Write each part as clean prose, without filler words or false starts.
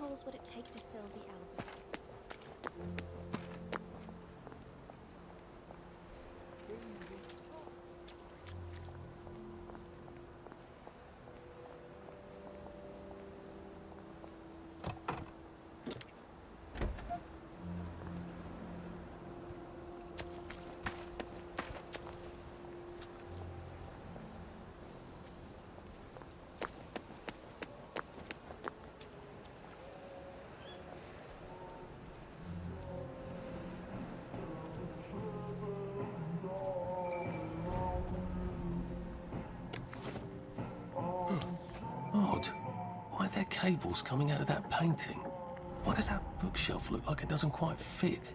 holes would it take to fill the album? Odd. Why are there cables coming out of that painting? Why does that bookshelf look like it doesn't quite fit?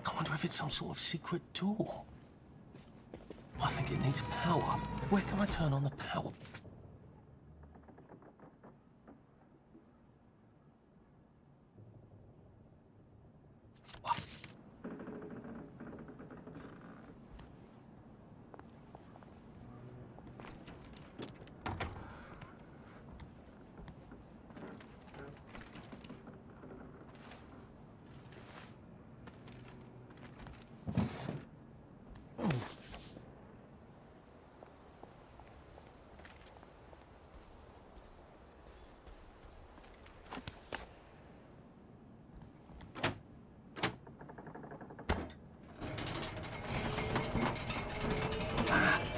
I wonder if it's some sort of secret door. I think it needs power. Where can I turn on the power?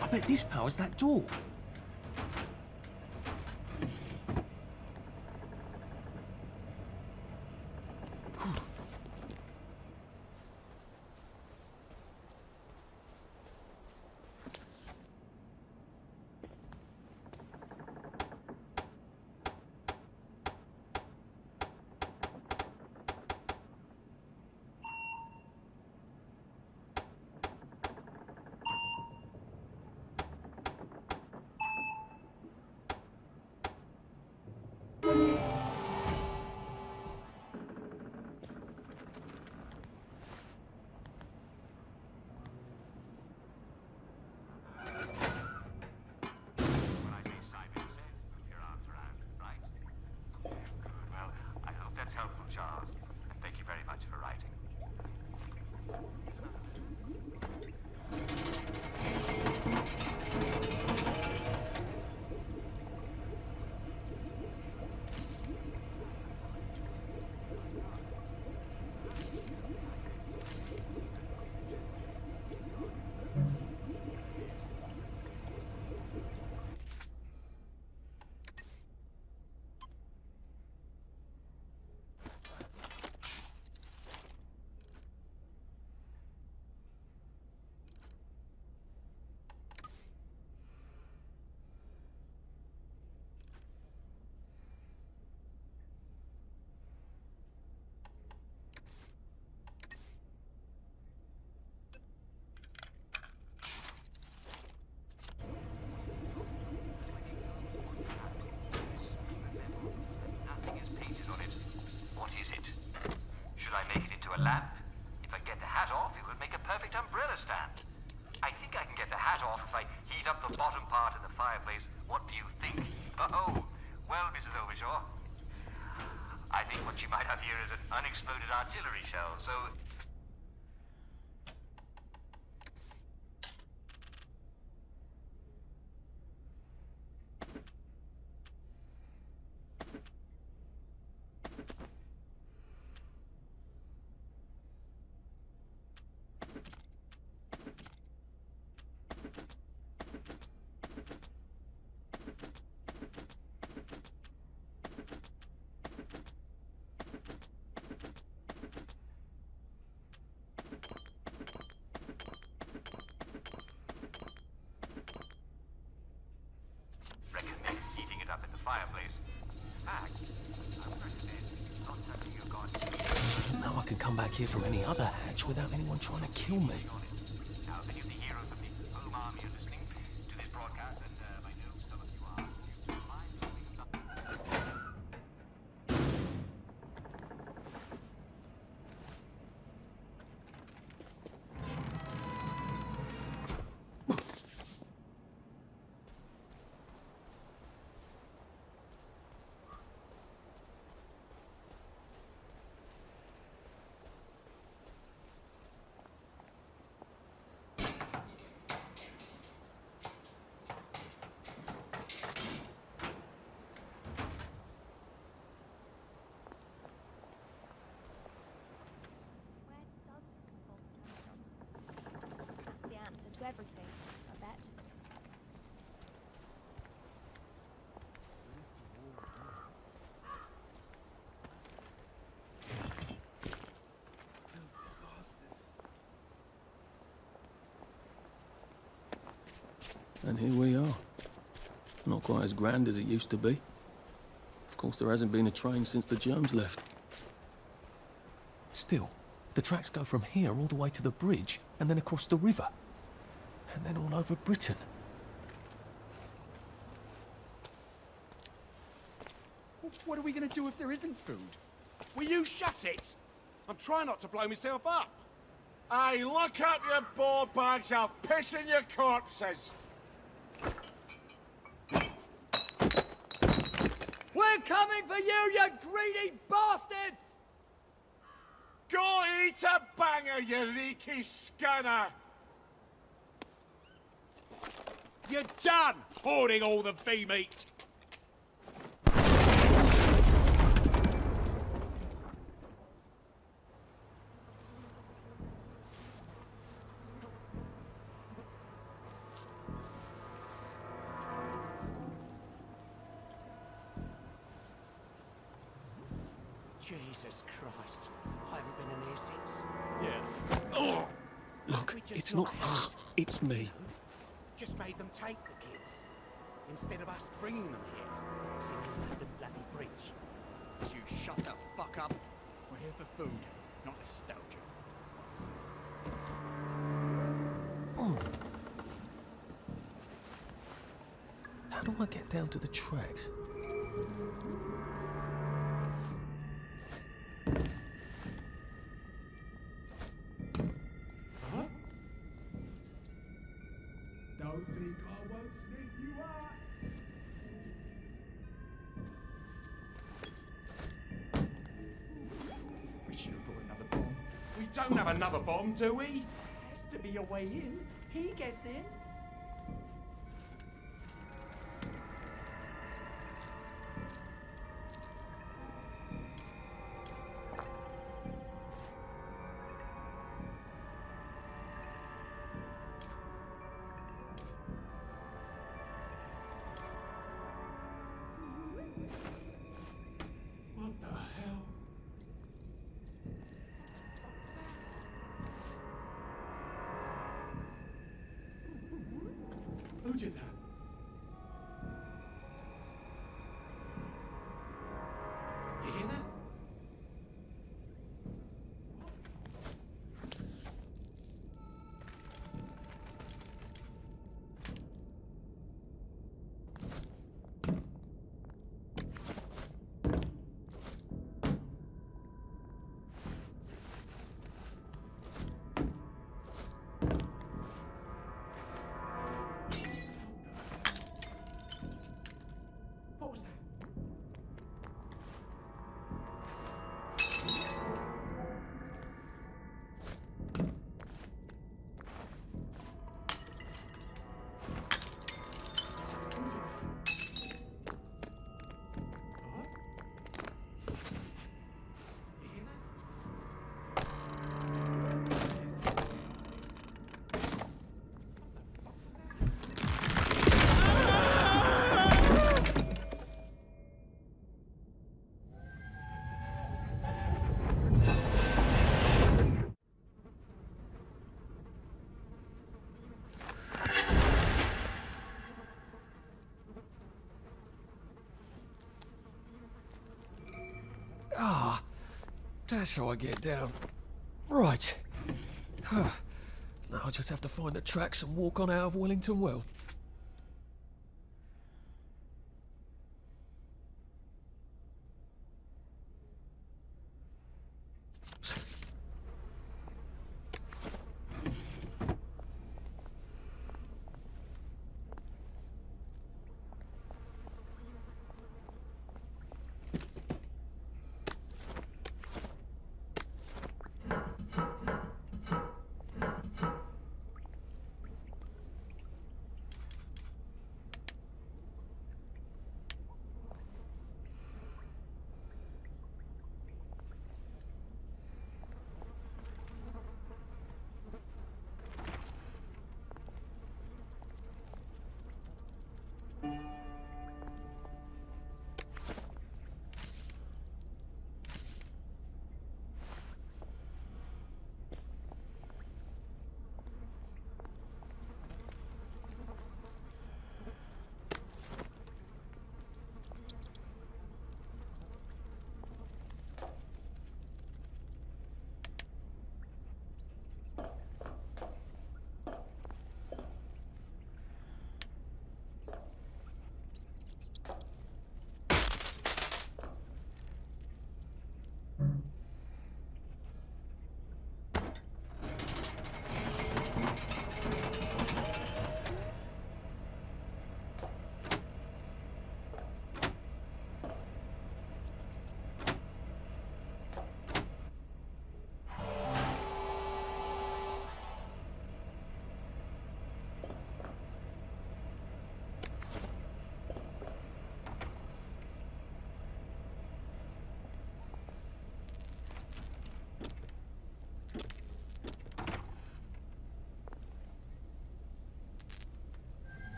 I bet this powers that door. Lamp. If I get the hat off, it would make a perfect umbrella stand. I think I can get the hat off if I heat up the bottom part of the fireplace. What do you think? Oh, well, Mrs. Overshaw, I think what you might have here is an unexploded artillery shell, so... recommend heating it up in the fireplace. In fact, I would recommend contacting your guardian. Now I can come back here from any other hatch without anyone trying to kill me. Now, if any of the heroes of the home army are listening to this broadcast, and I know some of you are, you mind leaving some... And here we are. Not quite as grand as it used to be. Of course, there hasn't been a train since the germs left. Still, the tracks go from here all the way to the bridge, and then across the river. And then all over Britain. What are we going to do if there isn't food? Will you shut it? I'm trying not to blow myself up. Hey, look up your board bags, I'll piss in your corpses. We're coming for you, you greedy bastard! Go eat a banger, you leaky scunner! You're done hoarding all the V-meat! Jesus Christ. I haven't been in here since. Oh, look, We just it's not not... helped. It's me. Just made them take the kids. Instead of us bringing them here. It's in the bloody bridge. You shut the fuck up. We're here for food, not nostalgia. How do I get down to the tracks? Don't think I won't sneak you out. We should have brought another bomb. We don't have another bomb, do we? Has to be a way in. He gets in. What the hell? Who did that? You hear that? What was that? Ah, that's how I get down. Right. Now I just have to find the tracks and walk on out of Wellington Well.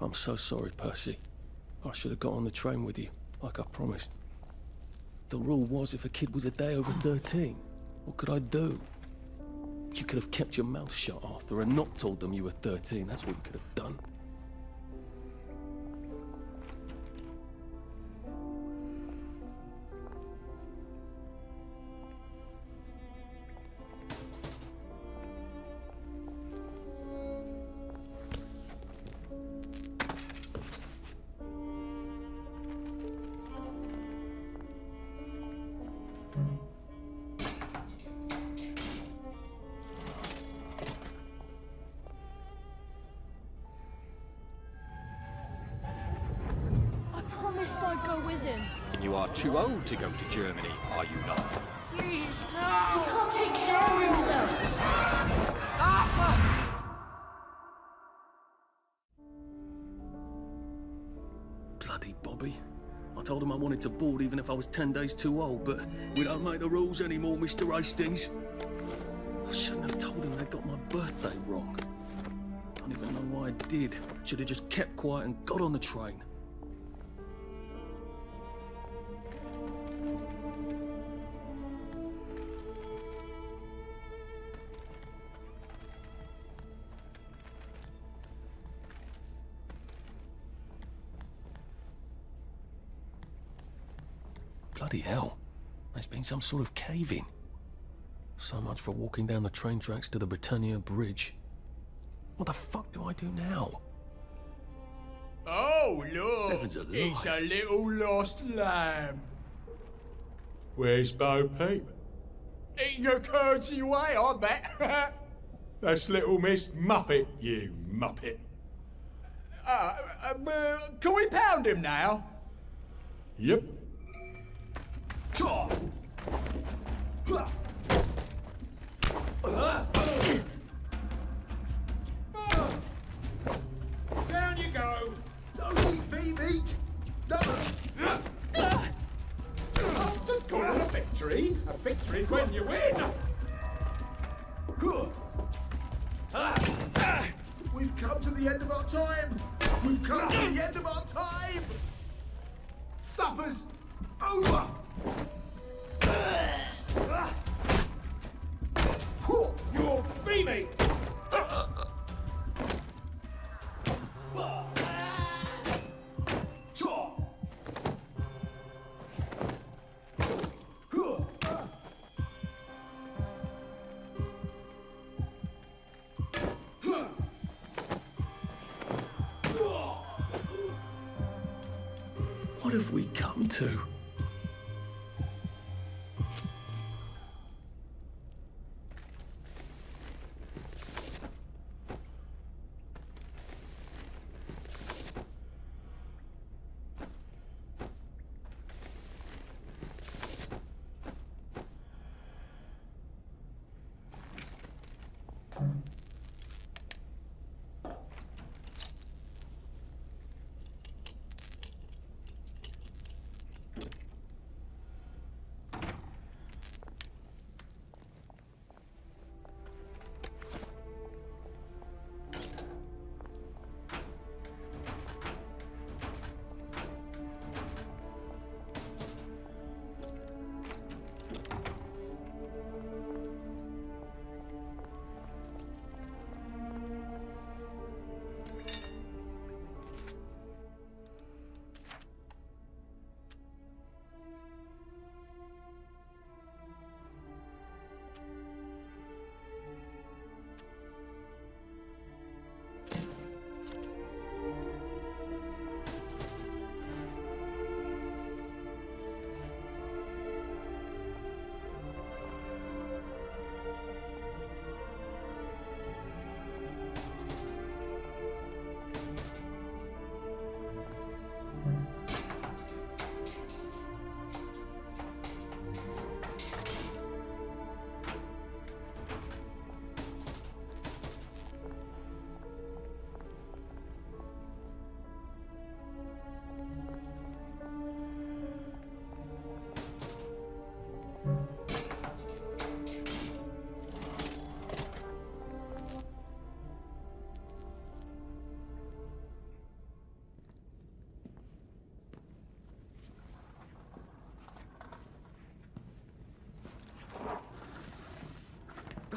I'm so sorry, Percy. I should have got on the train with you, like I promised. The rule was if a kid was a day over 13, what could I do? You could have kept your mouth shut, Arthur, and not told them you were 13. That's what you could have done. I promised I'd go with him. And you are too old to go to Germany, are you not? He can't take care of himself. Bloody Bobby. I told him I wanted to board even if I was 10 days too old, but we don't make the rules anymore, Mr. Hastings. I shouldn't have told him they got my birthday wrong. I don't even know why I did. Should have just kept quiet and got on the train. Bloody hell. There's been some sort of cave-in. So much for walking down the train tracks to the Britannia Bridge. What the fuck do I do now? Oh, look! Heavens alive. It's a little lost lamb. Where's Bo Peep? Eating her curdsy way, I bet. That's little Miss Muppet, you muppet. Can we pound him now? Yep. Down you go. Don't eat me, meat! Just call it a victory. A victory's when you win. We've come to the end of our time! We've come to the end of our time! Supper's over! You're beaming. What have we come to?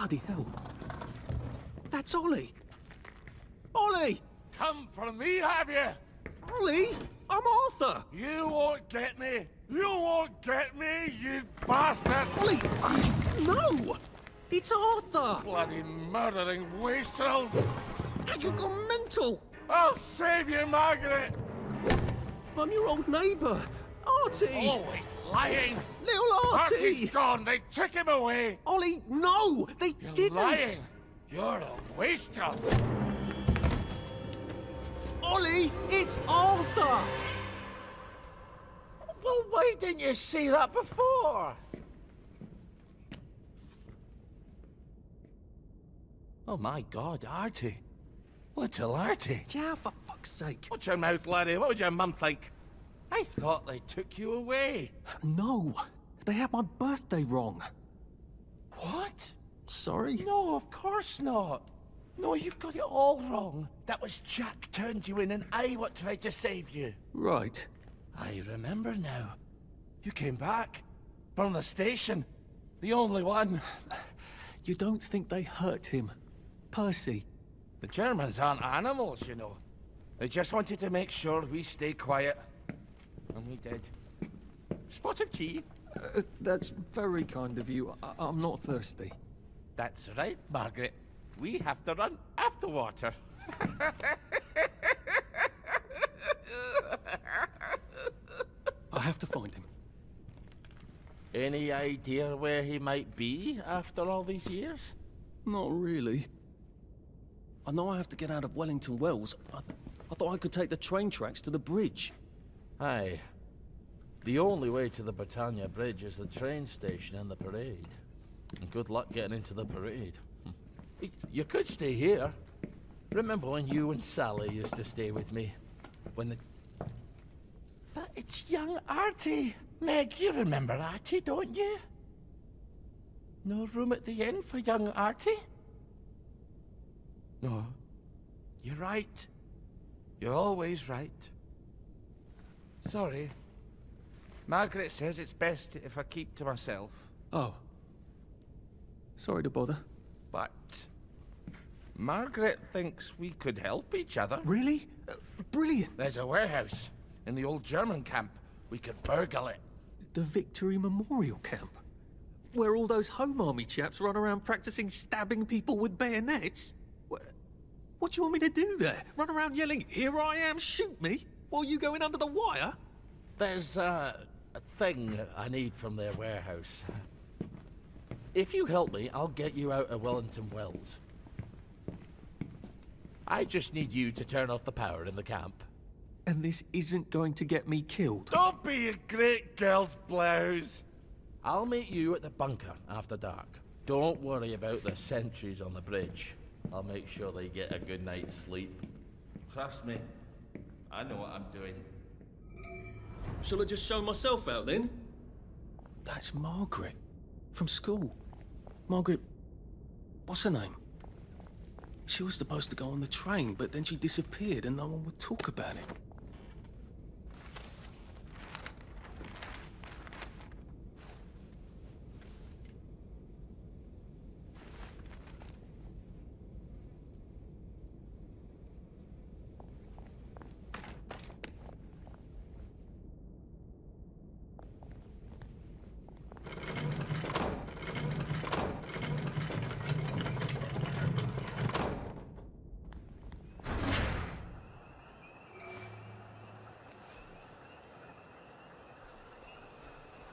Bloody hell. That's Ollie. Ollie! Come for me, have you? Ollie! I'm Arthur! You won't get me! You won't get me, you bastards! Ollie! No! It's Arthur! Bloody murdering wastrels! You've gone mental! I'll save you, Margaret! I'm your old neighbour, Artie! Always lying! Little Artie! Artie's gone! They took him away! Ollie, no! They You're didn't! lying! You're a wastrel! Ollie, it's Arthur! Well, why didn't you say that before? Oh my God, Artie. Little Artie. Yeah, for fuck's sake. Watch your mouth, laddie. What would your mum think? I thought they took you away. No, they had my birthday wrong. What? Sorry? No, of course not. No, you've got it all wrong. That was Jack turned you in and I what tried to save you. Right. I remember now. You came back. From the station. The only one. You don't think they hurt him? Percy? The Germans aren't animals, you know. They just wanted to make sure we stay quiet. And we did. Spot of tea? That's very kind of you. I'm not thirsty. That's right, Margaret. We have to run after water. I have to find him. Any idea where he might be after all these years? Not really. I know I have to get out of Wellington Wells. I thought I could take the train tracks to the bridge. Aye. The only way to the Britannia Bridge is the train station and the parade. And good luck getting into the parade. You could stay here. Remember when you and Sally used to stay with me? When the... But it's young Artie. Meg, you remember Artie, don't you? No room at the inn for young Artie? No. You're right. You're always right. Sorry. Margaret says it's best if I keep to myself. Oh. Sorry to bother. But... Margaret thinks we could help each other. Really? Brilliant. There's a warehouse in the old German camp. We could burgle it. The Victory Memorial Camp? Where all those Home Army chaps run around practicing stabbing people with bayonets? What do you want me to do there? Run around yelling, "Here I am, shoot me," while you go in under the wire? There's a thing I need from their warehouse. If you help me, I'll get you out of Wellington Wells. I just need you to turn off the power in the camp. And this isn't going to get me killed. Don't be a great girl's blouse. I'll meet you at the bunker after dark. Don't worry about the sentries on the bridge. I'll make sure they get a good night's sleep. Trust me, I know what I'm doing. Shall I just show myself out then? That's Margaret. From school. Margaret... what's her name? She was supposed to go on the train, but then she disappeared and no one would talk about it.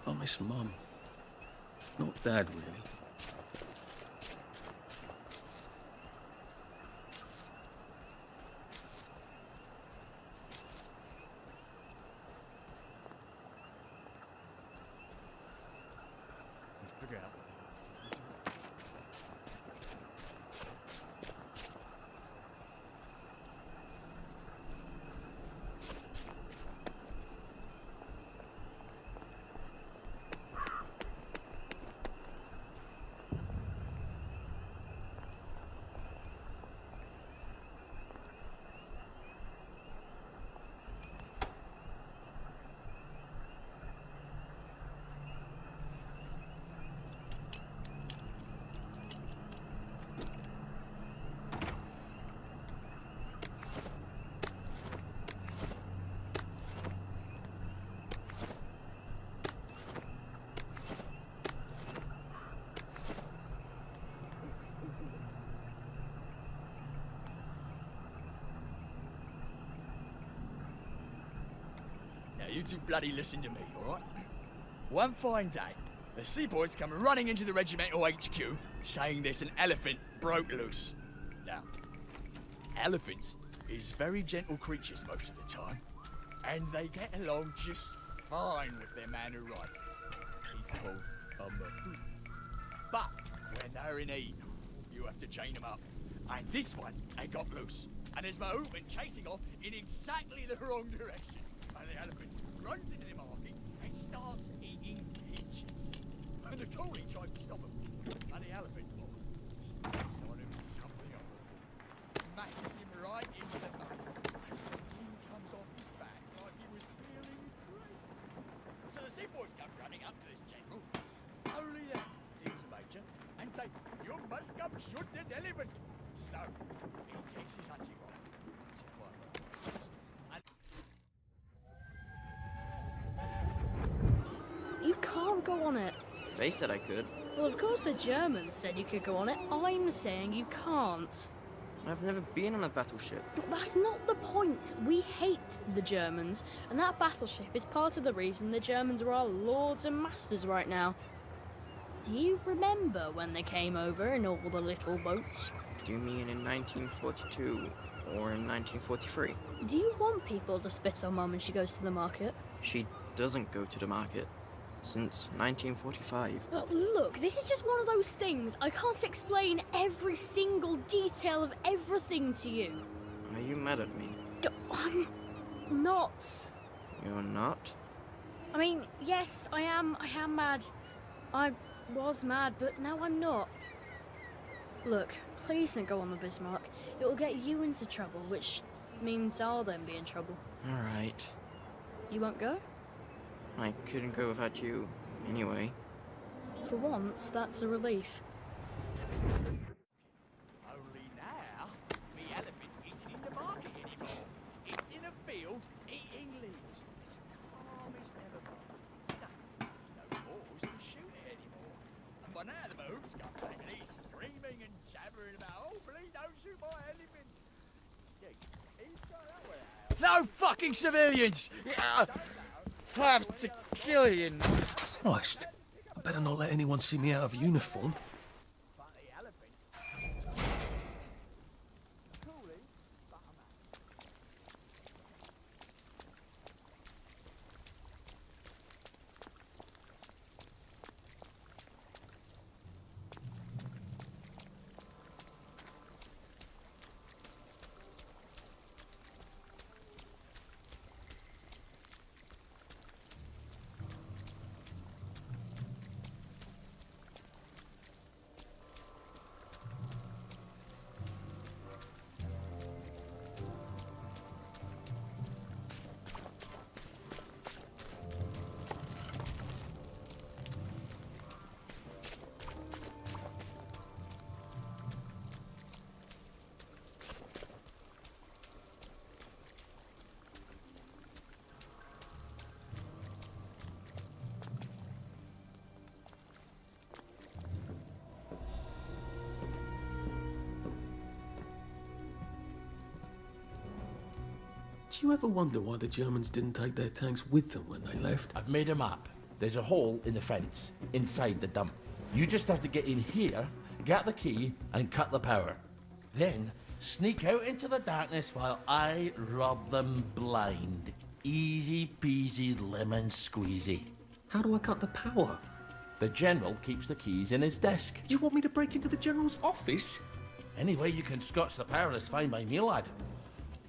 I miss Mum. Not Dad, really. Figure out. you two bloody listen to me, alright? One fine day, the seaboys come running into the regimental HQ, saying there's an elephant broke loose. Now, elephants is very gentle creatures most of the time, and they get along just fine with their man who rides them. He's called a Mahou. But when they're in heat, you have to chain them up. And this one, they got loose. And as Mahou went chasing off in exactly the wrong direction. And the elephant runs into the market and starts eating peaches. And the coolie tries to stop him. And the elephant, takes on him something up. Mashes him right into the mud. And skin comes off his back like he was peeling grape. So the seaboys come running up to this general. Only then, he was a major, and say, "You must come shoot this elephant." So, he takes his hunting rifle. It's a fire. You can't go on it. They said I could. Well, of course the Germans said you could go on it. I'm saying you can't. I've never been on a battleship. But that's not the point. We hate the Germans, and that battleship is part of the reason the Germans are our lords and masters right now. Do you remember when they came over in all the little boats? Do you mean in 1942 or in 1943? Do you want people to spit on Mum when she goes to the market? She doesn't go to the market since 1945. But look, this is just one of those things. I can't explain every single detail of everything to you. Are you mad at me? I'm not. You're not? I mean, yes, I am mad. I was mad, but now I'm not. Look, please don't go on the Bismarck. It'll get you into trouble, which means I'll then be in trouble. Alright. You won't go? I couldn't go without you, anyway. For once, that's a relief. Only now, the elephant isn't in the market anymore. It's in a field eating leaves. It's calm as never before. So, there's no cause to shoot it anymore. And by now the Mahout's come back and he's screaming and jabbering about, "Oh, please don't shoot my elephant." Yeah, he's got that one out. No fucking civilians! I have to kill you now. Christ, I better not let anyone see me out of uniform. Do you ever wonder why the Germans didn't take their tanks with them when they left? I've made a map. There's a hole in the fence, inside the dump. You just have to get in here, get the key, and cut the power. Then, sneak out into the darkness while I rob them blind. Easy peasy lemon squeezy. How do I cut the power? The General keeps the keys in his desk. You want me to break into the General's office? Any way you can scotch the power is fine by me, lad.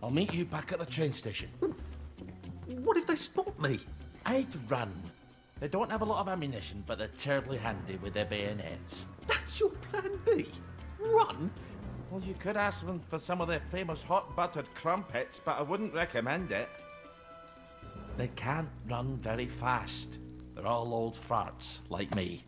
I'll meet you back at the train station. What if they spot me? I'd run. They don't have a lot of ammunition, but they're terribly handy with their bayonets. That's your plan B? Run? Well, you could ask them for some of their famous hot buttered crumpets, but I wouldn't recommend it. They can't run very fast. They're all old farts, like me.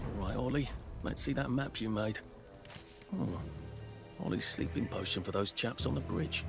All right, Ollie, let's see that map you made. Ollie's sleeping potion for those chaps on the bridge.